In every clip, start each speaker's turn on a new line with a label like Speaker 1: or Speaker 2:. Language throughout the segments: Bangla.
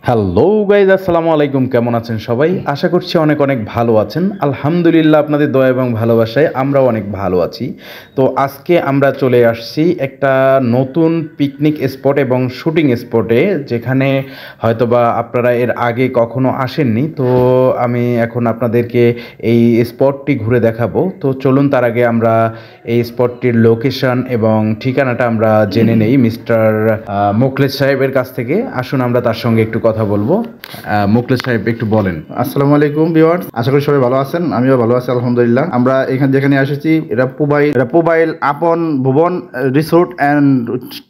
Speaker 1: হ্যালো গাইজ, আসসালামু আলাইকুম। কেমন আছেন সবাই? আশা করছি অনেক অনেক ভালো আছেন। আলহামদুলিল্লাহ, আপনাদের দয়া এবং ভালোবাসায় আমরাও অনেক ভালো আছি। তো আজকে আমরা চলে আসছি একটা নতুন পিকনিক স্পট এবং শুটিং স্পটে, যেখানে হয়তোবা আপনারা এর আগে কখনো আসেননি। তো আমি এখন আপনাদেরকে এই স্পটটি ঘুরে দেখাবো। তো চলুন, তার আগে আমরা এই স্পটটির লোকেশন এবং ঠিকানাটা আমরা জেনে নেই মিস্টার মোখলেস সাহেবের কাছ থেকে। আসুন আমরা তার সঙ্গে একটু কথা বলবো। মোখলেস সাহেব, একটু বলেন।
Speaker 2: আসসালামু আলাইকুম ভিউয়ার্স, আশা করি সবাই ভালো আছেন। আমিও ভালো আছি আলহামদুলিল্লাহ। আমরা যেখানে এসেছি এটা পুবাইল আপন ভুবন রিসোর্ট অ্যান্ড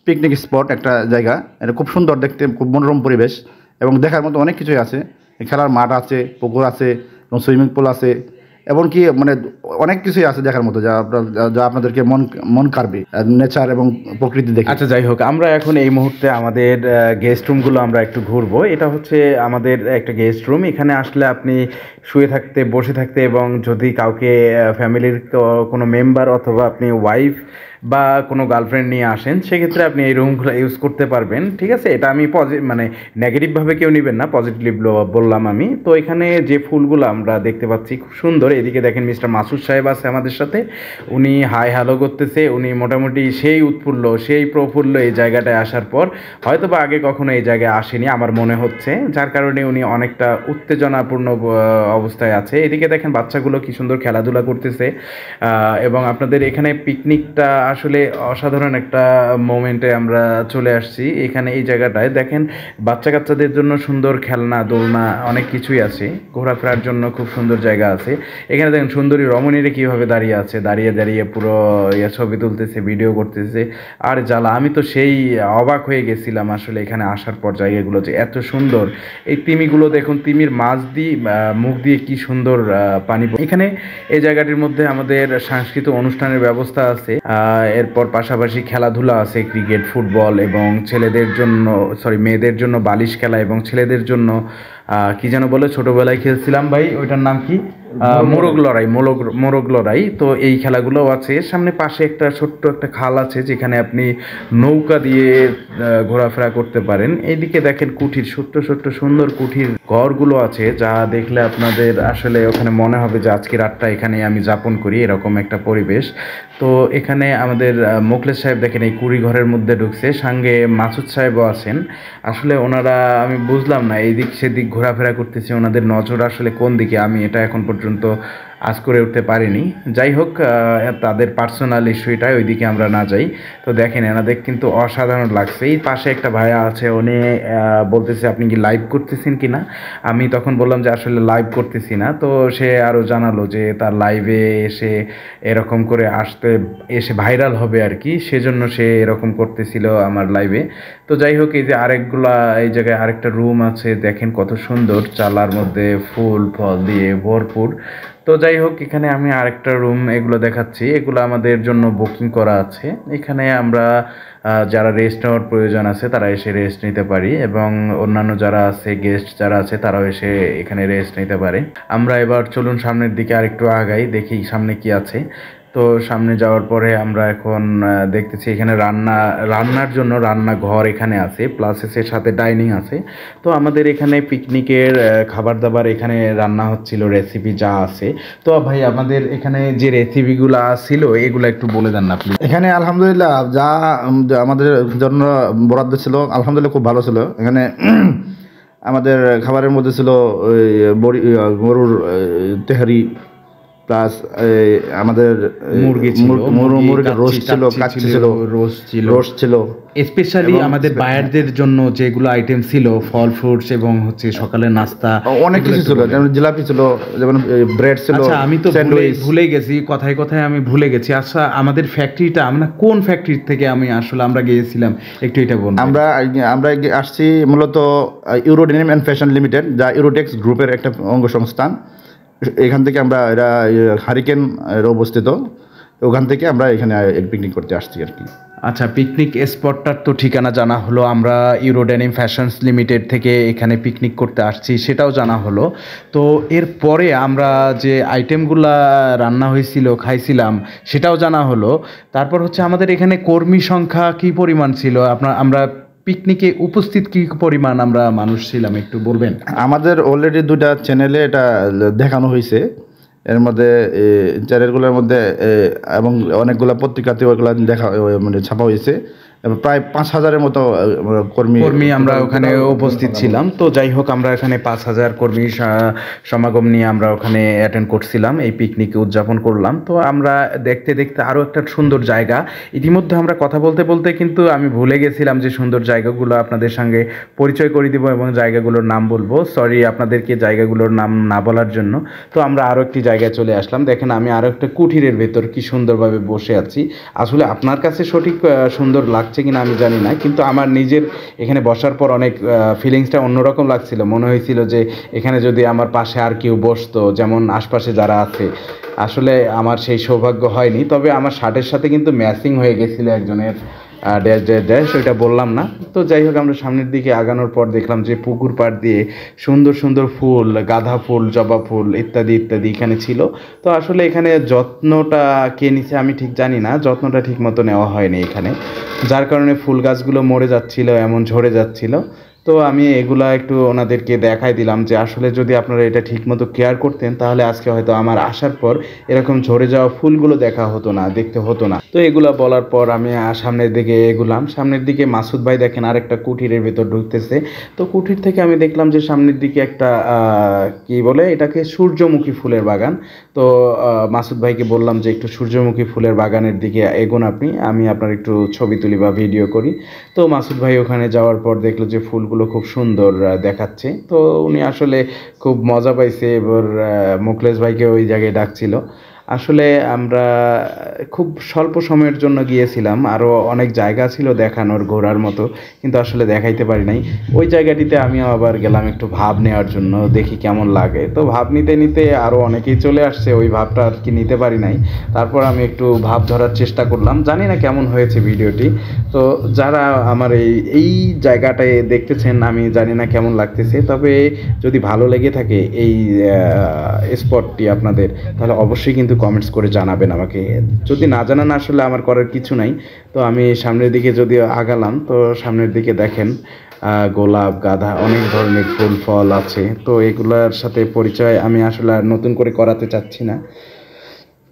Speaker 2: পিকনিক স্পট একটা জায়গা। এটা খুব সুন্দর দেখতে, খুব মনোরম পরিবেশ এবং দেখার মতো অনেক কিছুই আছে। খেলার মাঠ আছে, পুকুর আছে এবং সুইমিং পুল আছে, এমনকি মানে অনেক কিছুই আছে দেখার মতো, যা আপনাদেরকে মন কাড়বে নেচার এবং প্রকৃতি দেখে।
Speaker 1: আচ্ছা, যাই হোক, আমরা এখন এই মুহূর্তে আমাদের গেস্ট রুমগুলো আমরা একটু ঘুরবো। এটা হচ্ছে আমাদের একটা গেস্ট রুম। এখানে আসলে আপনি শুয়ে থাকতে, বসে থাকতে এবং যদি কাউকে ফ্যামিলির কোনো মেম্বার অথবা আপনি ওয়াইফ বা কোনো গার্লফ্রেন্ড নিয়ে আসেন, সেক্ষেত্রে আপনি এই রুমগুলো ইউজ করতে পারবেন। ঠিক আছে, এটা আমি মানে নেগেটিভভাবে কেউ নেবেন না, পজিটিভলি বললাম আমি। তো এখানে যে ফুলগুলো আমরা দেখতে পাচ্ছি খুব সুন্দর। এদিকে দেখেন মিস্টার মাসুদ সাহেব আছে আমাদের সাথে। উনি হাই হ্যালো করতেছে। উনি মোটামুটি সেই উৎফুল্ল, সেই প্রফুল্ল এই জায়গাটায় আসার পর। হয়তো বা আগে কখনো এই জায়গায় আসেনি আমার মনে হচ্ছে, যার কারণে উনি অনেকটা উত্তেজনাপূর্ণ অবস্থায় আছে। এদিকে দেখেন বাচ্চাগুলো কি সুন্দর খেলাধুলা করতেছে। এবং আপনাদের এখানে পিকনিকটা আসলে অসাধারণ একটা মোমেন্টে আমরা চলে আসছি। এখানে এই জায়গাটায় দেখেন বাচ্চা কাচ্চাদের জন্য সুন্দর খেলনা, দোলনা, অনেক কিছুই আছে। ঘোরাফেরার জন্য খুব সুন্দর জায়গা আছে। এখানে দেখেন সুন্দরী রমণীরা কীভাবে দাঁড়িয়ে আছে, দাঁড়িয়ে দাঁড়িয়ে পুরো ছবি তুলতেছে, ভিডিও করতেছে। আর জ্বালা, আমি তো সেই অবাক হয়ে গেছিলাম আসলে এখানে আসার পর জায়গাগুলো যে এত সুন্দর। এই তিমিগুলো দেখুন, তিমির মাছ দিয়ে মুখ দিয়ে কি সুন্দর পানি। এখানে এই জায়গাটির মধ্যে আমাদের সাংস্কৃতিক অনুষ্ঠানের ব্যবস্থা আছে। এরপর পাশাপাশি খেলাধুলা আছে, ক্রিকেট, ফুটবল এবং ছেলেদের জন্য, মেয়েদের জন্য বালিশ খেলা এবং ছেলেদের জন্য কি যেন বলে, ছোটবেলায় খেলছিলাম ভাই, ওইটার নাম কি, মোরগ লড়াই। তো এই খেলাগুলোও আছে। সামনে পাশে একটা ছোট্ট একটা খাল আছে, যেখানে আপনি নৌকা দিয়ে ঘোরাফেরা করতে পারেন। এইদিকে দেখেন কুঠির, ছোট্ট ছোট্ট সুন্দর কুঠির ঘরগুলো আছে, যা দেখলে আপনাদের আসলে ওখানে মনে হবে যে আজকে রাতটা এখানে আমি যাপন করি, এরকম একটা পরিবেশ। তো এখানে আমাদের মোখলেস সাহেব দেখেন এই কুড়ি ঘরের মধ্যে ঢুকছে, সঙ্গে মাসুদ সাহেবও আছেন। আসলে ওনারা, আমি বুঝলাম না, এইদিক সেদিক ঘোরাফেরা করতেছে, ওনাদের নজর আসলে কোন দিকে, আমি এটা এখন পর্যন্ত আজ করে উঠতে পারিনি। যাই হোক, তাদের পার্সোনাল ইস্যুটাই, ওইদিকে আমরা না যাই। তো দেখেন এনাদের কিন্তু অসাধারণ লাগছে। এই পাশে একটা ভাইয়া আছে, উনি বলতেছে আপনি কি লাইভ করতেছেন কি না। আমি তখন বললাম যে আসলে লাইভ করতেছি না। তো সে আরও জানালো যে তার লাইভে এসে এরকম করে এসে ভাইরাল হবে আর কি, সেজন্য সে এরকম করতেছিল আমার লাইভে। তো যাই হোক, এই যে এই জায়গায় আরেকটা রুম আছে, দেখেন কত সুন্দর, চালার মধ্যে ফুল ফল দিয়ে ভরপুর। তো যাই হোক, এখানে আমি আরেকটা রুম এগুলো দেখাচ্ছি, এগুলো আমাদের জন্য বুকিং করা আছে। এখানে আমরা যারা রেস্ট নেওয়ার প্রয়োজন আছে তারা এসে রেস্ট নিতে পারি, এবং অন্যান্য যারা আছে, গেস্ট যারা আছে, তারাও এসে এখানে রেস্ট নিতে পারে। আমরা এবার চলুন সামনের দিকে আরেকটু আগাই, দেখি সামনে কি আছে। তো সামনে যাওয়ার পরে আমরা এখন দেখতেছি এখানে রান্নার জন্য রান্নাঘর এখানে আছে, প্লাস এর সাথে ডাইনিং আছে। তো আমাদের এখানে পিকনিকের খাবার দাবার এখানে রান্না হচ্ছিল, রেসিপি যা আছে। তো ভাই, আমাদের এখানে যে রেসিপিগুলো ছিল এগুলো একটু বলে দেন না প্লিজ।
Speaker 2: এখানে আলহামদুলিল্লাহ যা আমাদের জন্য বরাদ্দ ছিল আলহামদুলিল্লাহ খুব ভালো ছিল। এখানে আমাদের খাবারের মধ্যে ছিল ওই গরুর তেহারি, প্লাস আমাদের মুরগির রোস্ট ছিল, কাচ্চি ছিল, রোস্ট ছিল।
Speaker 1: স্পেশালি আমাদের বায়ারদের জন্য যেগুলো আইটেম ছিল, ফল ফ্রুটস এবং হচ্ছে সকালের নাস্তা,
Speaker 2: অনেক কিছু ছিল, যেমন জিলাপি ছিল, যেমন ব্রেড ছিল।
Speaker 1: আচ্ছা, আমি তো ভুলে গেছি, কথায় কথায় আমি ভুলে গেছি। আচ্ছা, আমাদের ফ্যাক্টরিটা, আমরা কোন ফ্যাক্টরি থেকে আমরা গিয়েছিলাম, একটু এটা বলুন।
Speaker 2: আমরা আসছি মূলত ইউরোডেনিম অ্যান্ড ফ্যাশন লিমিটেড, যা ইউরোটেক্স গ্রুপের একটা অঙ্গ সংস্থান। এখান থেকে আমরা, এরা হারিকেন অবস্থিত, ওখান থেকে আমরা এখানে পিকনিক করতে আসছি আর কি।
Speaker 1: আচ্ছা, পিকনিক স্পটটার তো ঠিকানা জানা হলো, আমরা ইউরোডেনিম ফ্যাশনস লিমিটেড থেকে এখানে পিকনিক করতে আসছি সেটাও জানা হলো। তো এরপরে আমরা যে আইটেমগুলা রান্না হয়েছিল, খাইছিলাম, সেটাও জানা হলো। তারপর হচ্ছে আমাদের এখানে কর্মী সংখ্যা কী পরিমাণ ছিল, আমরা পিকনিকে উপস্থিত কি পরিমাণ আমরা মানুষ ছিলাম একটু বলবেন?
Speaker 2: আমাদের অলরেডি 2টা চ্যানেলে এটা দেখানো হয়েছে। এর মধ্যে চ্যানেলগুলোর মধ্যে এবং অনেকগুলো পত্রিকাতেও এগুলো দেখা মানে ছাপা হয়েছে। এবং প্রায় 5,000-এর মতো কর্মী
Speaker 1: আমরা ওখানে উপস্থিত ছিলাম। তো যাই হোক, আমরা এখানে 5,000 কর্মী সমাগম নিয়ে আমরা ওখানে অ্যাটেন্ড করছিলাম, এই পিকনিকে উদযাপন করলাম। তো আমরা দেখতে দেখতে আরও একটা সুন্দর জায়গা, ইতিমধ্যে আমরা কথা বলতে বলতে কিন্তু আমি ভুলে গেছিলাম যে সুন্দর জায়গাগুলো আপনাদের সঙ্গে পরিচয় করে দিব এবং জায়গাগুলোর নাম বলবো। সরি আপনাদেরকে জায়গাগুলোর নাম না বলার জন্য। তো আমরা আরও একটি জায়গায় চলে আসলাম। দেখেন আমি আরও একটা কুঠিরের ভেতর কি সুন্দরভাবে বসে আছি। আসলে আপনার কাছে সঠিক সুন্দর লাগছে কিনা আমি জানি না, কিন্তু আমার নিজের এখানে বসার পর অনেক ফিলিংসটা অন্যরকম লাগছিল। মনে হয়েছিল যে এখানে যদি আমার পাশে আর কেউ বসতো, যেমন আশপাশে যারা আছে। আসলে আমার সেই সৌভাগ্য হয়নি, তবে আমার শার্টের সাথে কিন্তু ম্যাচিং হয়ে গেছিলো একজনের ড্যাশ ড্যাশ ড্যাশ, ওইটা বললাম না। তো যাই হোক, আমরা সামনের দিকে আগানোর পর দেখলাম যে পুকুর পাড় দিয়ে সুন্দর সুন্দর ফুল, গাঁদা ফুল, জবা ফুল ইত্যাদি ইত্যাদি এখানে ছিল। তো আসলে এখানে যত্নটা কে নিছে আমি ঠিক জানি না, যত্নটা ঠিক মতো নেওয়া হয়নি এখানে, যার কারণে ফুল গাছগুলো মরে যাচ্ছিল, এমন ঝরে যাচ্ছিল। তো আমি এগুলা একটু ওনাদেরকে দেখাই দিলাম যে আসলে যদি আপনারা এটা ঠিকমতো কেয়ার করতেন তাহলে আজকে হয়তো আমার আসার পর এরকম ঝরে যাওয়া ফুলগুলো দেখা হতো না, দেখতে হতো না। তো এগুলা বলার পর আমি সামনের দিকে এগুলাম। সামনের দিকে মাসুদ ভাই দেখেন আরেকটা কুঠিরের ভেতর ঢুকতেছে। তো কুঠির থেকে আমি দেখলাম যে সামনের দিকে একটা কি বলে এটাকে, সূর্যমুখী ফুলের বাগান। তো মাসুদ ভাইকে বললাম যে একটু সূর্যমুখী ফুলের বাগানের দিকে এগোন আপনি, আমি আপনার একটু ছবি তুলি বা ভিডিও করি। তো মাসুদ ভাই ওখানে যাওয়ার পর দেখলো যে ফুলগুলো খুব সুন্দর দেখাচ্ছে। তো উনি আসলে খুব মজা পাইছে, এবার মুখলেস ভাইকে ওই জায়গায় ডাকছিল। আসলে আমরা খুব স্বল্প সময়ের জন্য গিয়েছিলাম, আরও অনেক জায়গা ছিল দেখানোর, ঘোরার মতো, কিন্তু আসলে দেখাইতে পারি নাই। ওই জায়গাটিতে আমিও আবার গেলাম একটু ভাব নেওয়ার জন্য, দেখি কেমন লাগে। তো ভাব নিতে নিতে আরও অনেকেই চলে আসছে, ওই ভাবটা আর কি নিতে পারি নাই। তারপর আমি একটু ভাব ধরার চেষ্টা করলাম, জানি না কেমন হয়েছে ভিডিওটি। তো যারা আমার এই জায়গাটায় দেখতেছেন, আমি জানি না কেমন লাগতেছে, তবে যদি ভালো লেগে থাকে এই স্পটটি আপনাদের, তাহলে অবশ্যই কিন্তু কমেন্টস করে জানাবেন আমাকে। যদি না জানান আসলে আমার করার কিছু নাই। তো আমি সামনের দিকে যদি আগালাম, তো সামনের দিকে দেখেন গোলাপ, গাঁদা, অনেক ধরনের ফুল ফল আছে। তো এগুলোর সাথে পরিচয় আমি আসলে আর নতুন করে করাতে চাচ্ছি না।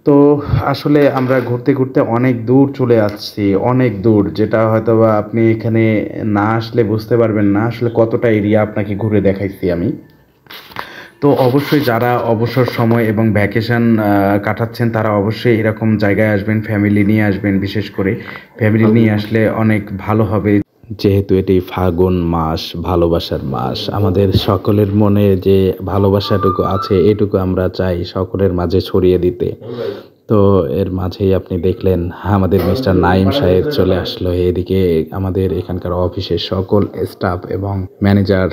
Speaker 1: তো আসলে আমরা ঘুরতে ঘুরতে অনেক দূর চলে আসছি, অনেক দূর, যেটা হয়তো বা আপনি এখানে না আসলে বুঝতে পারবেন না আসলে কতটা এরিয়া আপনাকে ঘুরে দেখাইছি আমি। তো অবশ্যই যারা অবসর সময় এবং ভ্যাকেশন কাটাচ্ছেন তারা অবশ্যই এরকম জায়গায় আসবেন, ফ্যামিলি নিয়ে আসবেন। বিশেষ করে ফ্যামিলি নিয়ে আসলে অনেক ভালো হবে, যেহেতু এটি ফাগুন মাস, ভালোবাসার মাস। আমাদের সকলের মনে যে ভালোবাসাটুকু আছে এটুকু আমরা চাই সকলের মাঝে ছড়িয়ে দিতে। তো এর মাঝেই আপনি দেখলেন আমাদের মিস্টার নাইম সাহেব চলে আসলো। এদিকে আমাদের এখানকার অফিসের সকল স্টাফ এবং ম্যানেজার,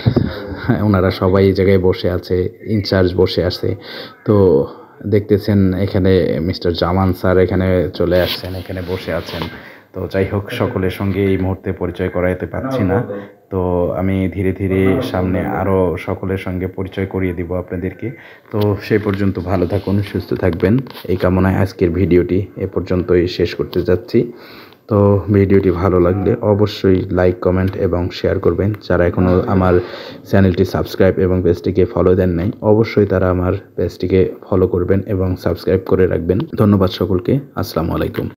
Speaker 1: ওনারা সবাই এই জায়গায় বসে আছে, ইনচার্জ বসে আছে। তো দেখতেছেন এখানে মিস্টার জামান স্যার এখানে চলে আসছেন, এখানে বসে আছেন। তো যাই হোক, সকলের সঙ্গে এই মুহূর্তে পরিচয় করাইতে পারছি না। তো আমি ধীরে ধীরে সামনে আরও সকলের সঙ্গে পরিচয় করিয়ে দিব আপনাদেরকে। তো সেই পর্যন্ত ভালো থাকুন, সুস্থ থাকবেন, এই কামনায় আজকের ভিডিওটি এ পর্যন্তই শেষ করতে যাচ্ছি। তো ভিডিওটি ভালো লাগলে অবশ্যই লাইক, কমেন্ট এবং শেয়ার করবেন। যারা এখনও আমার চ্যানেলটি সাবস্ক্রাইব এবং পেজটিকে ফলো দেন নাই, অবশ্যই তারা আমার পেজটিকে ফলো করবেন এবং সাবস্ক্রাইব করে রাখবেন। ধন্যবাদ সকলকে। আসসালামু আলাইকুম।